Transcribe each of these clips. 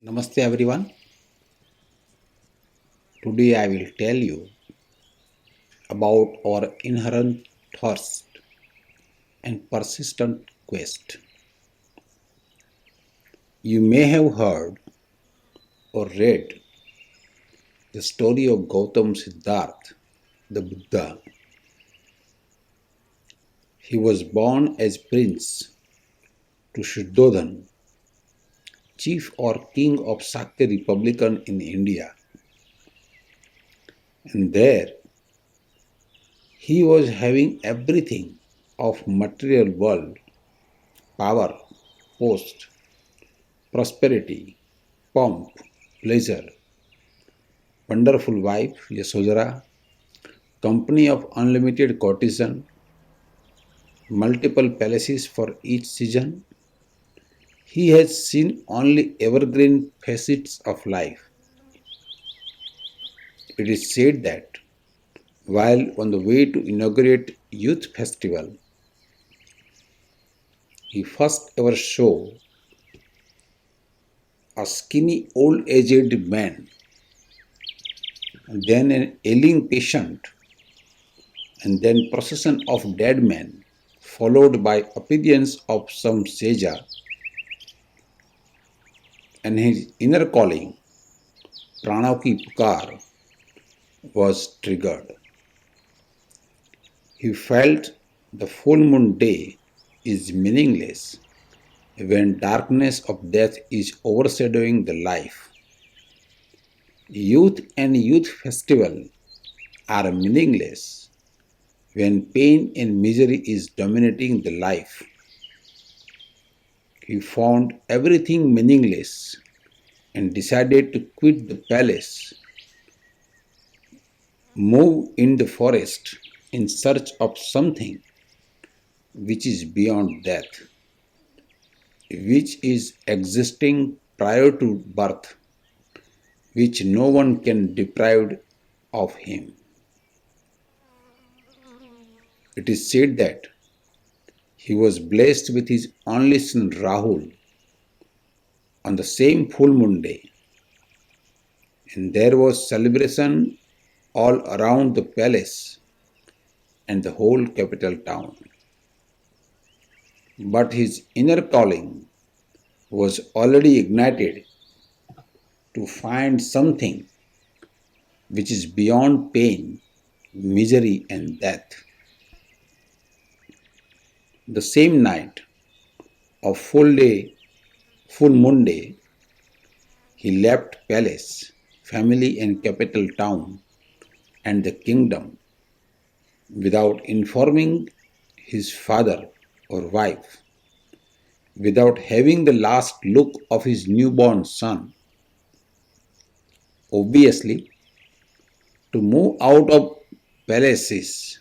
Namaste everyone. Today I will tell you about our inherent thirst and persistent quest. You may have heard or read the story of Gautam Siddhartha, the Buddha. He was born as prince to Shuddhodhan, chief or king of Sakya Republican in India. And there he was having everything of material world, power, post, prosperity, pomp, pleasure, wonderful wife Yasodhara, company of unlimited courtesan, multiple palaces for each season. He has seen only evergreen facets of life. It is said that while on the way to inaugurate youth festival, he first ever saw a skinny old aged man, and then an ailing patient, and then procession of dead men, followed by obedience of some saja, and his inner calling, Pranav ki Pukar, was triggered. He felt the full moon day is meaningless when darkness of death is overshadowing the life. Youth and youth festival are meaningless when pain and misery is dominating the life. He found everything meaningless and decided to quit the palace, move in the forest in search of something which is beyond death, which is existing prior to birth, which no one can deprive of him. It is said that he was blessed with his only son Rahul on the same full moon day, and there was celebration all around the palace and the whole capital town. But his inner calling was already ignited to find something which is beyond pain, misery, and death. The same night of full moon day, he left palace, family, and capital town and the kingdom without informing his father or wife, without having the last look of his newborn son. Obviously, to move out of palaces,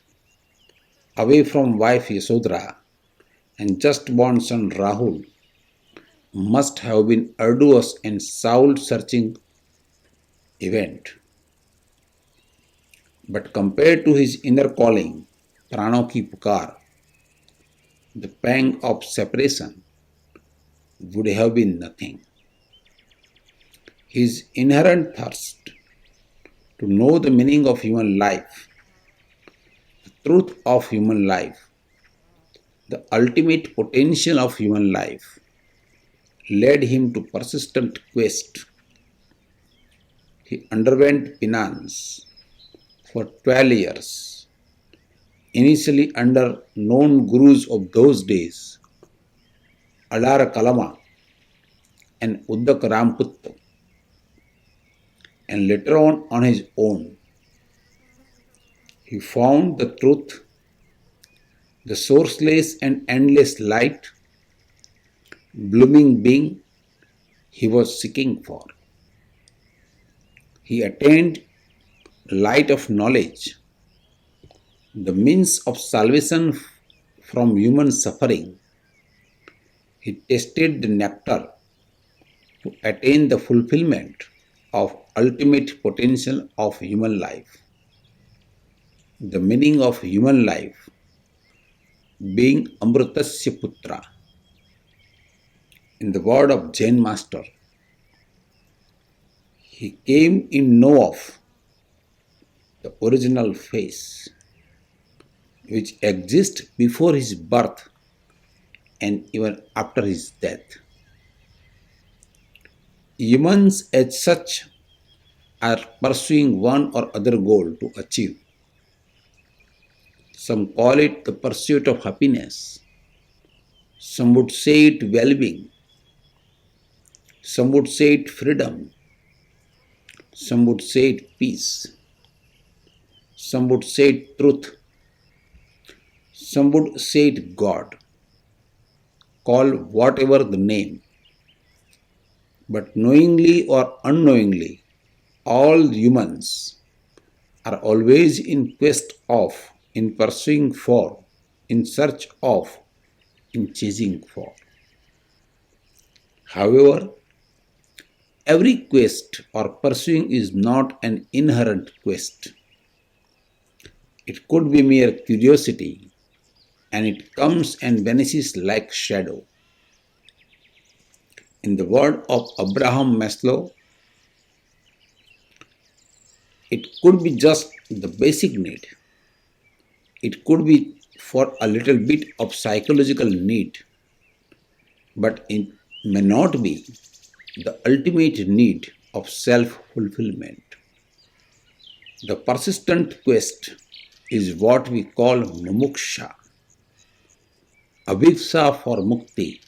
away from wife Yasodhara and just born son Rahul, must have been arduous and soul-searching event. But compared to his inner calling, Prano ki Pukar, the pang of separation would have been nothing. His inherent thirst to know the meaning of human life, the truth of human life, the ultimate potential of human life, led him to persistent quest. He underwent penance for 12 years, initially under known gurus of those days, Alara Kalama and Uddak Ramputta, and later on his own. He found the truth, the sourceless and endless light, blooming being he was seeking for. He attained light of knowledge, the means of salvation from human suffering. He tasted the nectar to attain the fulfillment of ultimate potential of human life. The meaning of human life being Amritasya Putra. In the word of Jain master, He came in know of the original face which exists before his birth and even after his death. Humans, as such, are pursuing one or other goal to achieve. Some call it the pursuit of happiness. Some would say it well being. Some would say it freedom. Some would say it peace. Some would say it truth. Some would say it God. Call whatever the name. But knowingly or unknowingly, all humans are always in quest of, in pursuing for, in search of, in chasing for. However, every quest or pursuing is not an inherent quest. It could be mere curiosity, and it comes and vanishes like shadow. In the word of Abraham Maslow, it could be just the basic need. It could be for a little bit of psychological need, but it may not be the ultimate need of self-fulfillment. The persistent quest is what we call mumuksha, abhipsa for mukti,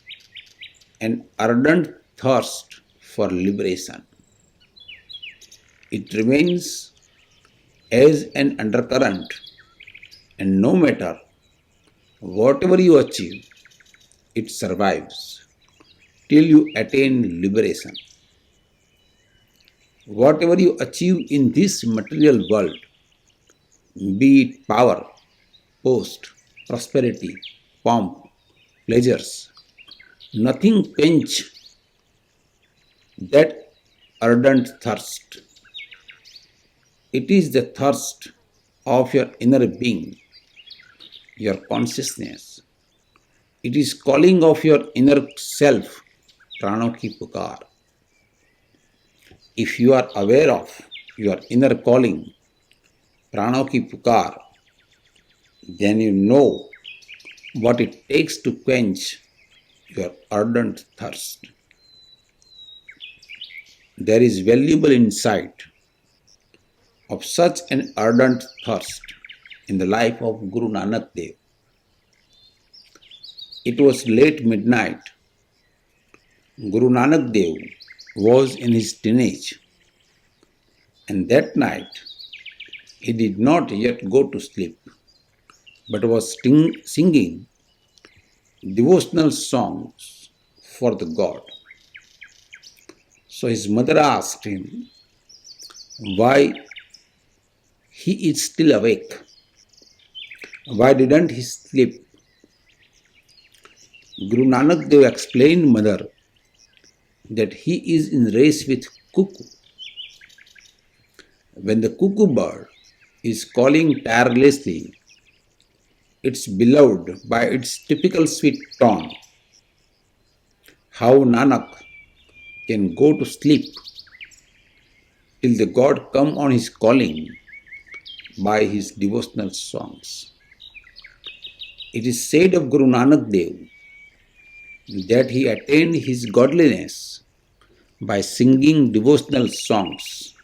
an ardent thirst for liberation. It remains as an undercurrent, and no matter whatever you achieve, it survives till you attain liberation. Whatever you achieve in this material world, be it power, post, prosperity, pomp, pleasures, nothing quench that ardent thirst. It is the thirst of your inner being, your consciousness. It is calling of your inner self, prano ki pukar. If you are aware of your inner calling, prano ki pukar, then you know what it takes to quench your ardent thirst. There is valuable insight of such an ardent thirst in the life of Guru Nanak Dev. It was late midnight. Guru Nanak Dev was in his teenage, and that night he did not yet go to sleep, but was singing devotional songs for the God. So his mother asked him why he is still awake. Why didn't he sleep? Guru Nanak Dev explained mother that he is in race with cuckoo. When the cuckoo bird is calling tirelessly its beloved by its typical sweet tone, how Nanak can go to sleep till the God come on his calling by his devotional songs. It is said of Guru Nanak Dev that he attained his godliness by singing devotional songs.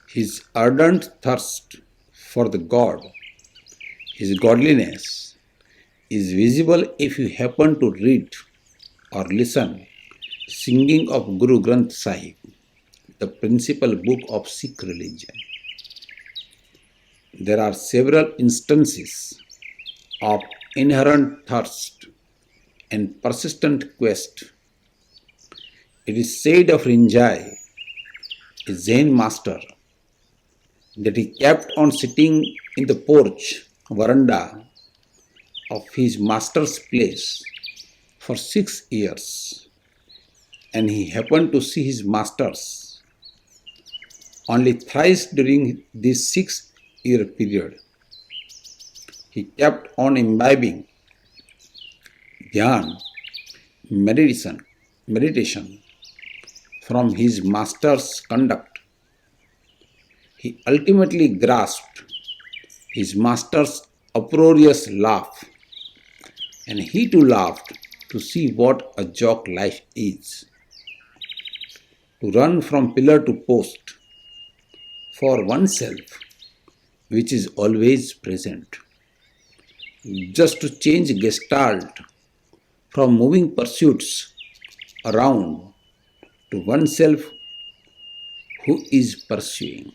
His ardent thirst for the God, his godliness, is visible if you happen to read or listen singing of Guru Granth Sahib, the principal book of Sikh religion. There are several instances of inherent thirst and persistent quest. It is said of Rinjai, a Zen master, that he kept on sitting in the porch veranda of his master's place for 6 years, and he happened to see his masters only thrice during this 6-year period. He kept on imbibing dhyan, meditation, from his master's conduct. He ultimately grasped his master's uproarious laugh, and he too laughed to see what a joke life is. To run from pillar to post for oneself, which is always present. Just to change gestalt from moving pursuits around to oneself who is pursuing.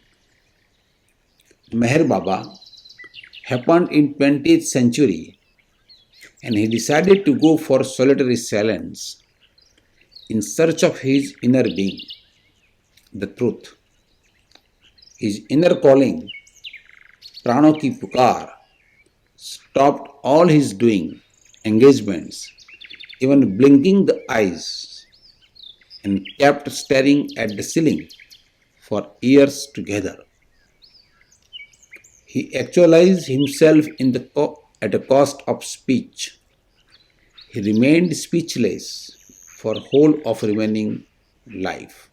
Meher Baba happened in 20th century, and he decided to go for solitary silence in search of his inner being, the truth. His inner calling, Prano ki pukar, stopped all his doing, engagements, even blinking the eyes, and kept staring at the ceiling for years together. He actualized himself at the cost of speech. He remained speechless for whole of remaining life.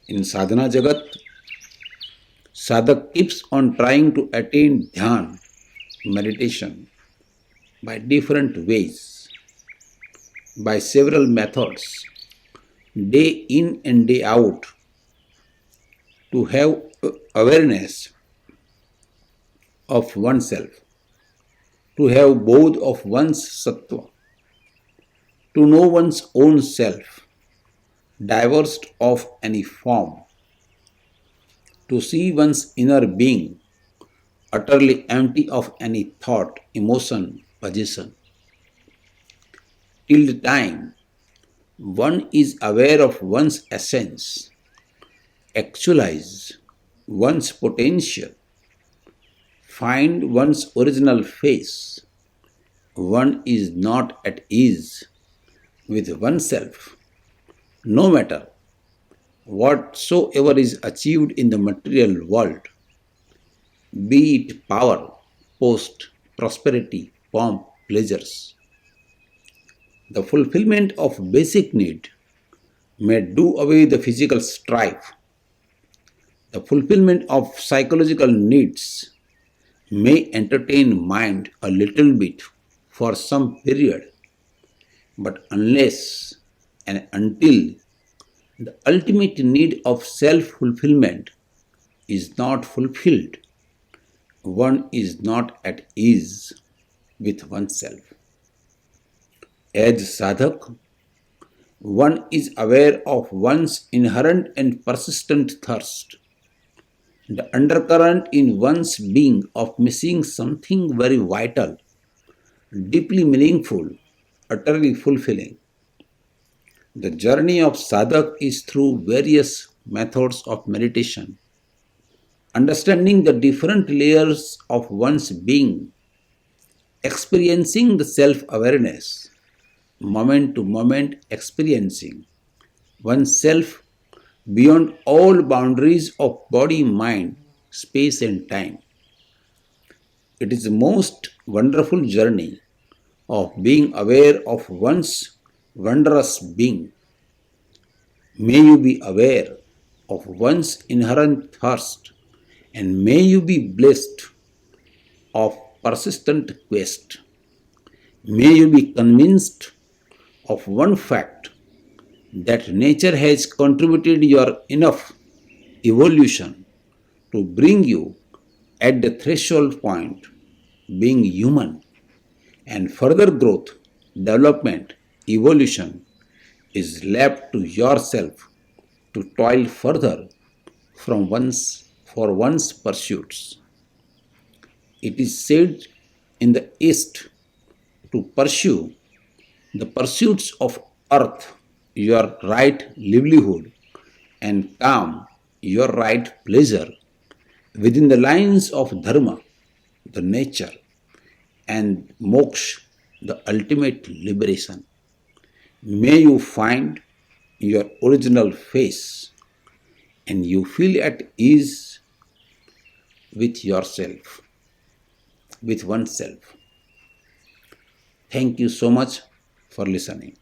In sadhana jagat, sadhak keeps on trying to attain dhyan, meditation, by different ways, by several methods, day in and day out, to have awareness of oneself, to have both of one's sattva, to know one's own self, divorced of any form, to see one's inner being utterly empty of any thought, emotion, possession. Till the time one is aware of one's essence, actualize one's potential, find one's original face, one is not at ease with oneself, no matter whatsoever is achieved in the material world, be it power, post, prosperity, pomp, pleasures. The fulfillment of basic need may do away the physical strife. The fulfillment of psychological needs may entertain mind a little bit for some period, but unless and until the ultimate need of self-fulfillment is not fulfilled, one is not at ease with oneself. As sadhak, one is aware of one's inherent and persistent thirst, the undercurrent in one's being of missing something very vital, deeply meaningful, utterly fulfilling. The journey of sadhak is through various methods of meditation, understanding the different layers of one's being, experiencing the self-awareness, moment to moment experiencing oneself beyond all boundaries of body, mind, space and time. It is the most wonderful journey of being aware of one's wondrous being. May you be aware of one's inherent thirst, and may you be blessed of persistent quest. May you be convinced of one fact, that nature has contributed your enough evolution to bring you at the threshold point, being human, and further growth, development, evolution is left to yourself to toil further for one's pursuits. It is said in the East to pursue the pursuits of earth, your right livelihood, and calm, your right pleasure, within the lines of dharma, the nature, and moksha, the ultimate liberation. May you find your original face, and you feel at ease with yourself, with oneself. Thank you so much for listening.